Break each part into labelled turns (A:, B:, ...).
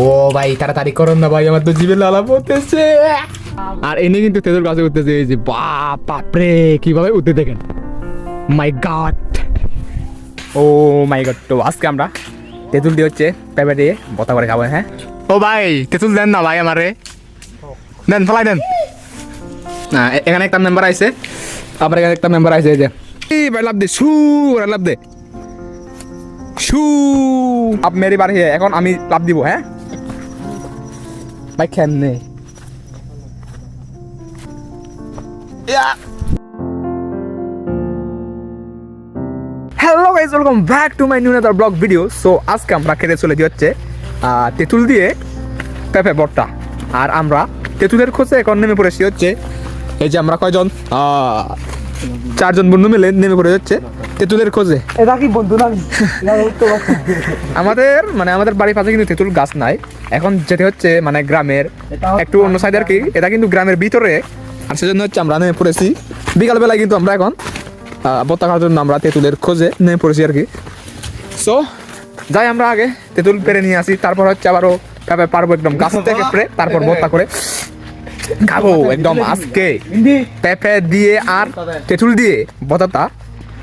A: ও ভাই তাড়াতাড়ি করুন না ভাই, আমার তো জিভে লালা পড়তেছে। আর এনে কিন্তু তেঁতুল গাছে উঠতেছে, এই যে বাপরে কিভাবে উঠতে দেখেন, মাই গড, ও মাই গড। তো আজকে আমরা তেঁতুল দিয়ে হচ্ছে পেঁপে দিয়ে বতা করে খাবো। হ্যাঁ ও ভাই তেঁতুল দেন না ভাই, আমারে দেন, ফলাই দেন না। এখানে একটা মেম্বার আইছে, আবার এখানে একটা মেম্বার আইছে, এই যে ভাই লাভ দে, শু লাভ দে, শু আপ মেরি বাড়ি। এখন আমি লাভ দিব। হ্যাঁ ভাই কেমনে hello guys, welcome back to my new another blog video. So আজকে আমরা খেতে চলে হচ্ছে তেঁতুল দিয়ে পেঁপে ভর্তা। আর আমরা তেঁতুলের খোঁজে এখন নেমে পড়েছি হচ্ছে, এই যে আমরা কয়জন, 4জন বন্ধু মিলে নেমে পড়ে যাচ্ছে তেঁতুলের খোঁজে।
B: এটা কি বন্ধু না?
A: আমাদের বাড়ির পাশে কিন্তু তেঁতুল গাছ নাই, এখন যেতে হচ্ছে মানে গ্রামের একটু অন্য সাইডে আর কি। এটা কিন্তু গ্রামের ভিতরে, আর সেজন্য হচ্ছে আমরা নেমে পড়েছি বিকালবেলায়। কিন্তু আমরা এখন ভর্তা খাওয়ার জন্য আমরা তেঁতুলের খোঁজে নেমে পড়েছি আর কি। সো যাই আমরা আগে তেঁতুল পেরে নিয়ে আসি, তারপর হচ্ছে আবারও পেঁপে পারবো একদম গাছ থেকে পেরে, তারপর ভর্তা করে খাবো একদম। আজকে পেঁপে দিয়ে আর তেঁতুল দিয়ে ভর্তাটা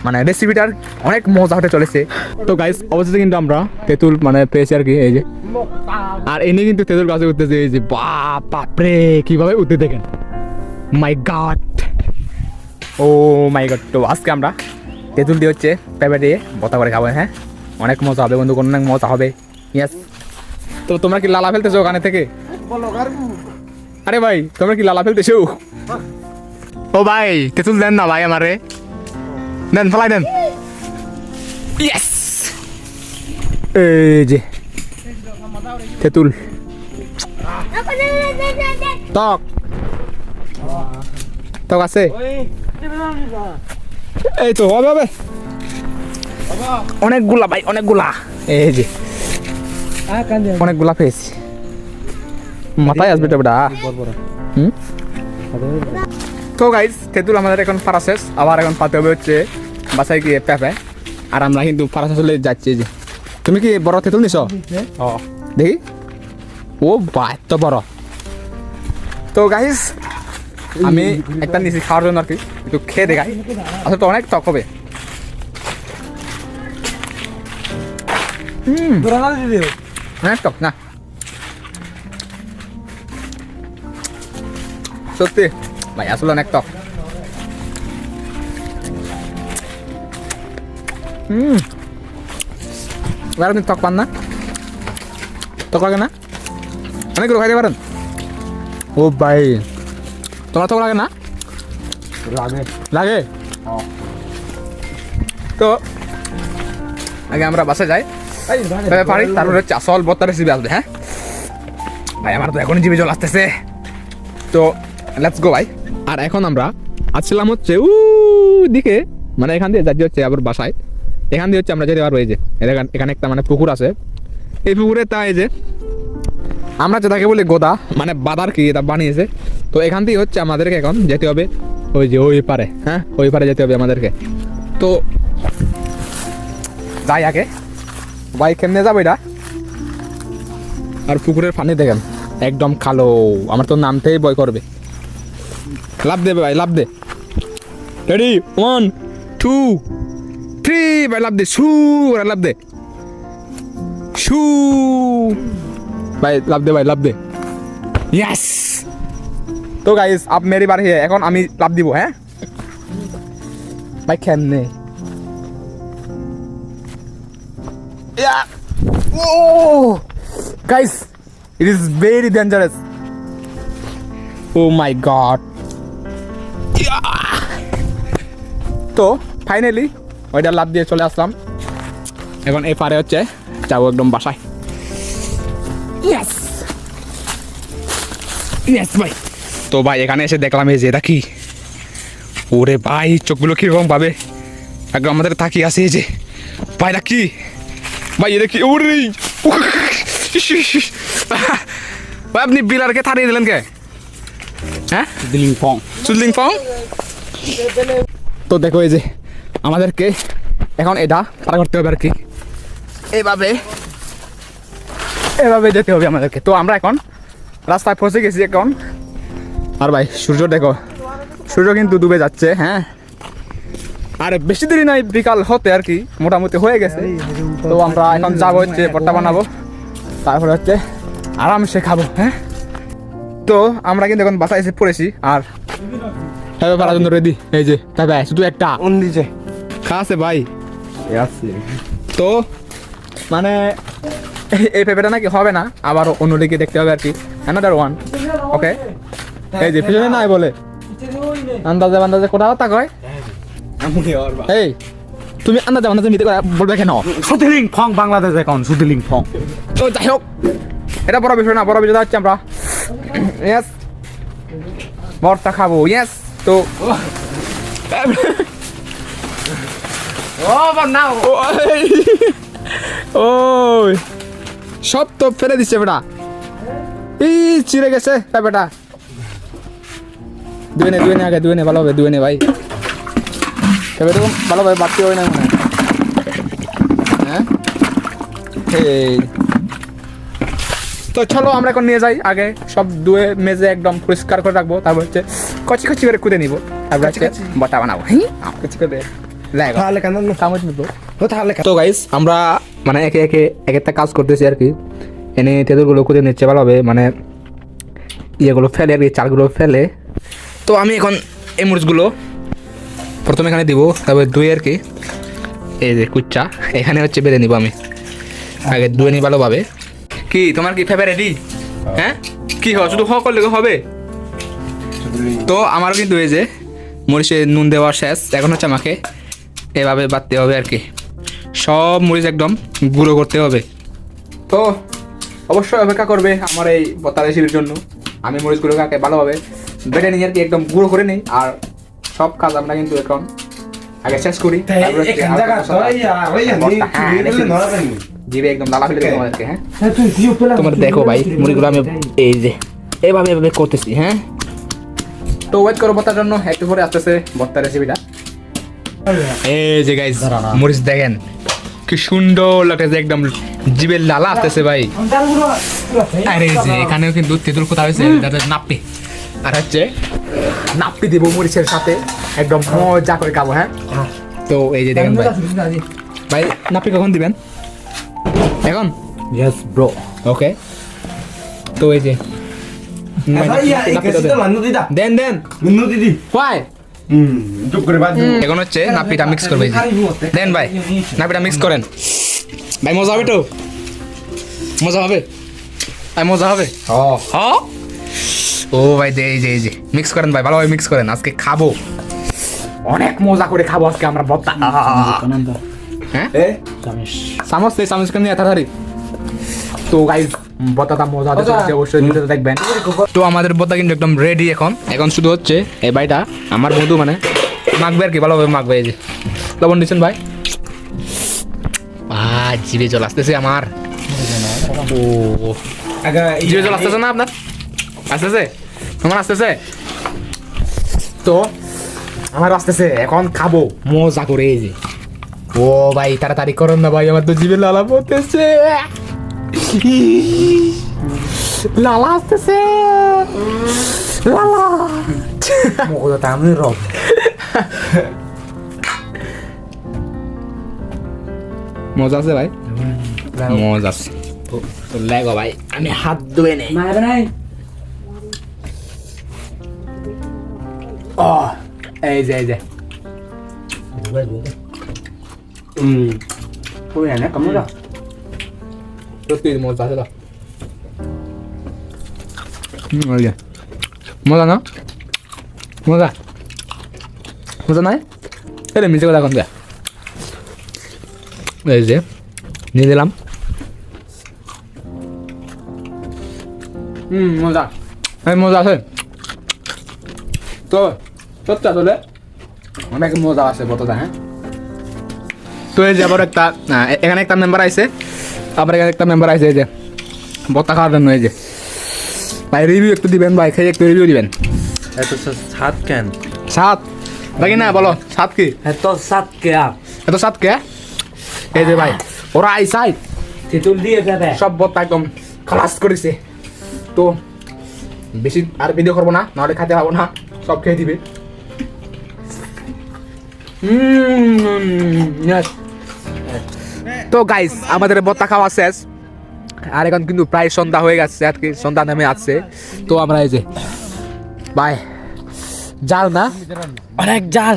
A: মানে রেসিপিটার অনেক মজা হতে চলেছে। তো গাইস অবশ্যই কিন্তু আমরা তেঁতুল মানে পেয়েছি আর কি, এই যে। আর এনে কিন্তু তেঁতুল গাছে উঠতেছে, এই যে বাপরে কিভাবে উঠতে দেখেন, মাই গড, ও মাই গড। তো আজকে আমরা তেঁতুল দিয়ে হচ্ছে পেঁপে দিয়ে ভর্তা করে খাবো। হ্যাঁ অনেক মজা হবে বন্ধু, অনেক মজা হবে। ইয়েস। তো তোমরা কি লালা ফেলতেছো ওখানে থেকে? আরে ভাই তোমরা কি লালা ফেলতেছো? ও ভাই তেঁতুল দেন না ভাই, আমারে দেন, ফলাই দেন। ইয়েস, এই যে তেঁতুল টক টক আছে, এই তো হবে হবে অনেকগুলা ভাই, অনেকগুলা, এই যে অনেকগুলা পেয়েছি, মাথায় আসবে তো বেটা। তো গাইজ তেঁতুল আমাদের এখন পারা শেষ, আবার এখন পাতে হবে হচ্ছে বাসায় গিয়ে পেঁপে। আর আমরা কিন্তু পারা শেষ হলে যাচ্ছি। যে তুমি কি বড় তেঁতুল নিছ? দেখি, ও বা এত বড়। তো গাইজ আমি একটা নিচে খাওয়ার জন্য আর কি, একটু খেয়ে দেখাই। আসলে তো অনেক টক হবে। অনেক টক না সত্যি ভাই, আসলে অনেক টক। আপনি টক পান না? টক লাগে না? অনেকগুলো খাইতে পারেন? ও ভাই তোমার টক লাগে না?
B: লাগে
A: লাগে। তো আগে আমরা বাসে যাই, পারি, তারপরে হচ্ছে আসল ভর্তা রেসিপি আসবে। হ্যাঁ ভাই আমার তো এখনই জিভে জল আসতেছে। তো লেটস গো ভাই। আর এখন আমরা আসছিলাম হচ্ছে দিকে, মানে এখান দিয়ে যাচ্ছি হচ্ছে আবার বাসায়। এখান দিয়ে হচ্ছে আমরা যেতে পারবো, এই যে এখানে একটা মানে পুকুর আছে, এই পুকুরে তা এই যে আমরা যেটাকে বলি গোদা মানে বাদার কি এটা বানিয়েছে। তো এখান থেকে হচ্ছে আমাদেরকে এখন যেতে হবে ওই যে ওই পারে। হ্যাঁ ওই পারে যেতে হবে আমাদেরকে। তো যাই আগে ভাই, কেমনে যাবো এটা? আর পুকুরের পানি দেখেন একদম কালো, আমার তো নামতেই ভয় করবে। লাভ দে ভাই, লাভ দে, রেডি 1 2 3 ভাই লাভ দে, শু লাভ দে, শু ভাই লাভ দে, ভাই লাভ দে। ইয়েস। তো গাইস আপ মেরি বাড়ি, এখন আমি লাভ দিব। হ্যাঁ ভাই কেমনে oh guys, it is very dangerous, oh my god. তো ফাইনালি ওইটা লাভ দিয়ে চলে আসলাম, এখন এই পারে হচ্ছে যাবো একদম বাসায়। ইয়েস ইয়েস ভাই। তো ভাই এখানে এসে দেখলাম এই যে এটা কি, ওরে ভাই চোখগুলো কিরকম ভাবে একদম আমাদের তাকিয়ে আছে। এই যে ভাই এটা কি ভাই, এটা কি? ওরে ভাই আপনি বিলারকে থাড়িয়ে দিলেন কে? হ্যাঁ সুদলিং ফং। তো দেখো এই যে আমাদেরকে এখন এটা পার করতে হবে আর কি, এইভাবে এভাবে যেতে হবে আমাদেরকে। তো আমরা এখন রাস্তায় পৌঁছে গেছি এখন। আর ভাই সূর্য দেখো, সূর্য কিন্তু ডুবে যাচ্ছে। হ্যাঁ, আর বেশি দেরি নাই, বিকাল হতে আর কি মোটামুটি হয়ে গেছে। তো আমরা এখন যাবো হচ্ছে ভর্তা বানাবো, তারপরে হচ্ছে আরামসে খাবো। হ্যাঁ, তো আমরা কিন্তু এখন বাসায় এসে পড়েছি। আর হ্যাঁ পাড়ার জন্য রেডি। এই যে তাই ভাই শুধু একটা
B: কোন দিছে
A: খাসে ভাই।
B: আছে
A: তো মানে এই পেঁপেটা নাকি হবে না, আবার অন্যদিকে দেখতে হবে আর কি। Another one. ওকে, এই যে পিছনে নাই বলে আন্দাজে আন্দাজে কোথাও তা কয়। এই তুমি আন্দাজে আন্দাজে মিতে করে বলবে কেন?
B: সুতিলিং ফং বাংলাদেশ এখন সুতিলিং ফং।
A: তো যাই হোক, এটা বড় বিষয় না, বড় বিষয়টা হচ্ছে আমরা ইয়েস ভর্তা খাবো। ইয়েস, তো ওই সব তো ফেলে দিচ্ছে বেটা, এই চিড়ে গেছে তাই বেটা। দুই নে আগে দুই নে ভালোভাবে দুই নে ভাই, তবে তো ভালোভাবে বাড়তি হয় না মনে হয়। হ্যাঁ, এই তো চলো আমরা এখন নিয়ে যাই, আগে সব ধুয়ে মেজে একদম পরিষ্কার করে রাখবো, তারপর হচ্ছে কচি কচি করে কুদে নিবো, তারপর হচ্ছে বটা বানাবো। হ্যাঁ, কচি করে
B: তাহলে কেন
A: কামড় নিবো।
B: ও তাহলে
A: তো গাইস আমরা মানে একে একে এক একটা কাজ করতেছি আর কি। এনে তেঁতুলগুলো কুদে নিচ্ছে ভালোভাবে, মানে ইয়েগুলো ফেলে আর কি, চালগুলো ফেলে। তো আমি এখন এই মরিচগুলো প্রথমে এখানে দিব, তারপরে ধুয়ে আর কি এই যে কুচ্চা এখানে হচ্ছে বেঁধে নিব। আমি আগে ধুয়ে নিই ভালোভাবে। কি তোমার কি ফেভার রেডি? হ্যাঁ, কি হয় শুধু হ করলে হবে? তো আমারও কিন্তু এই যে মরিচে নুন দেওয়া শেষ, এখন হচ্ছে আমাকে এভাবে বাটতে হবে আর কি। সব মরিচ একদম গুঁড়ো করতে হবে। তো অবশ্যই অপেক্ষা করবে আমার এই ভর্তা রেসিপির জন্য। আমি মরিচগুলোকে ভালোভাবে বেটে নিই আর কি, একদম গুঁড়ো করে নিই। আর সব কাজ আমরা কিন্তু এখন আগে শেষ করি। জিভে একদম লালা ফেলে দেবো আমাদেরকে। হ্যাঁ, তোমার দেখো ভাই মুড়িগুলো আমি এই যে এভাবে এভাবে করতেছি। হ্যাঁ, তো ওয়েট করো ভর্তার জন্য, একটু পরে আসতেছে ভর্তা রেসিপিটা। এই যে গাইস মরিচ দেখেন কি সুন্দর লাগতেছে, একদম জিভের লালা আসতেছে ভাই। আরে যে এখানেও কিন্তু তেঁতুল কোথা হয়েছে নাপ্পি, আর হচ্ছে নাপ্পি দেবো মরিচের সাথে, একদম মজা করে খাবো। হ্যাঁ, তো এই যে দেখেন ভাই, ভাই নাপ্পি কখন দিবেন? এখন?
B: Yes bro.
A: ওকে, তো এই যে দেন দেন ভাই।
B: চুপ করে বাদ
A: এখন হচ্ছে নাপিটা মিক্স করবে। দেন ভাই নাপিটা মিক্স করেন ভাই, মজা হবে তো? মজা হবে ভাই, মজা হবে। হ্যাঁ, ও ভাই দে এই যে মিক্স করেন ভাই, ভালোভাবে মিক্স করেন, আজকে খাবো, অনেক মজা করে খাবো আজকে আমরা ভর্তা। হ্যাঁ, চামচ নেই, চামচ নিয়ে তাড়াতাড়ি। তো গাইজ ভর্তাটা মজা হচ্ছে, অবশ্যই ভিডিওটা দেখবেন। তো আমাদের ভর্তা কিন্তু একদম রেডি। এখন শুধু হচ্ছে এই ভাইটা আমার বন্ধু মানে মাখবে আর কি, ভালোভাবে মাখবে। এই যে লবণ দিচ্ছেন ভাই, জিভে জল আসতেছে আমার। ও জিভে জল আসতেছে না আপনার? আসতেছে, আমার আসতেছে, তো আমার আসতেছে। এখন খাবো মজা করে। এই যে ও ভাই তাড়াতাড়ি করেন না ভাই, আমার তো জিভে লালা পড়তেছে, লালা আসতেছে, লালা
B: মজা আমি রব।
A: মজা আছে ভাই, মজা আছে। তো লাগো ভাই, আমি হাত ধুয়ে নেই। ও এই যে সত্যি মজা আছে তো। মজা না? মজা নাই? এলে মিশে কথা এখন এই যে নিয়ে দিলাম। মজা, মজা আছে তো, সত্যি আসলে অনেক মজা আছে বতটা। হ্যাঁ, তো এই যে আবার একটা এখানে একটা মেম্বার আইছে, আবার এখানে একটা মেম্বার আইছে এই যে বত্তা খাওয়ার জন্য। এই যে ভাই রিভিউ একটু দিবেন ভাই, খেয়ে একটু রিভিউ দিবেন।
B: এত সাত কেন?
A: সাত দেখি না, বলো সাত কি?
B: এত সাত কে?
A: এত সাত কে? এই যে ভাই ওরা আইসাই
B: তেঁতুল দিয়ে দেবে
A: সব বত্তা একদম খালাস করেছে। তো বেশি আর ভিডিও করবো না, নাহলে খেতে পাবো না, সব খেয়ে দিবে। Yes. তো গাইস আমাদের বত্তা খাওয়া শেষ, আর এখন কিন্তু প্রায় সন্ধ্যা হয়ে গেছে, আজকে সন্ধ্যা নামে আসছে। তো আমরা এই যে বাই জাল না, অনেক জাল,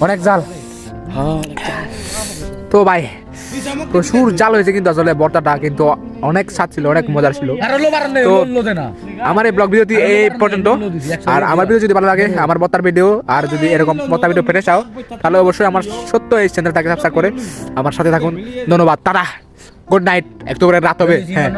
A: অনেক জাল। তো ভাই প্রচুর জাল হয়েছে, কিন্তু আসলে বর্তাটা কিন্তু অনেক স্বাদ ছিল, অনেক মজার ছিল। তো আমার এই ব্লগ ভিডিওটি এই পর্যন্ত। আর আমার ভিডিও যদি ভালো লাগে, আমার বত্তার ভিডিও, আর যদি এরকম বত্তা ভিডিও পেতে চাও, তাহলে অবশ্যই আমার সত্য এই চ্যানেলটাকে সাবস্ক্রাইব করে আমার সাথে থাকুন। ধন্যবাদ, টাটা, গুড নাইট। একটু করে রাত হবে, হ্যাঁ।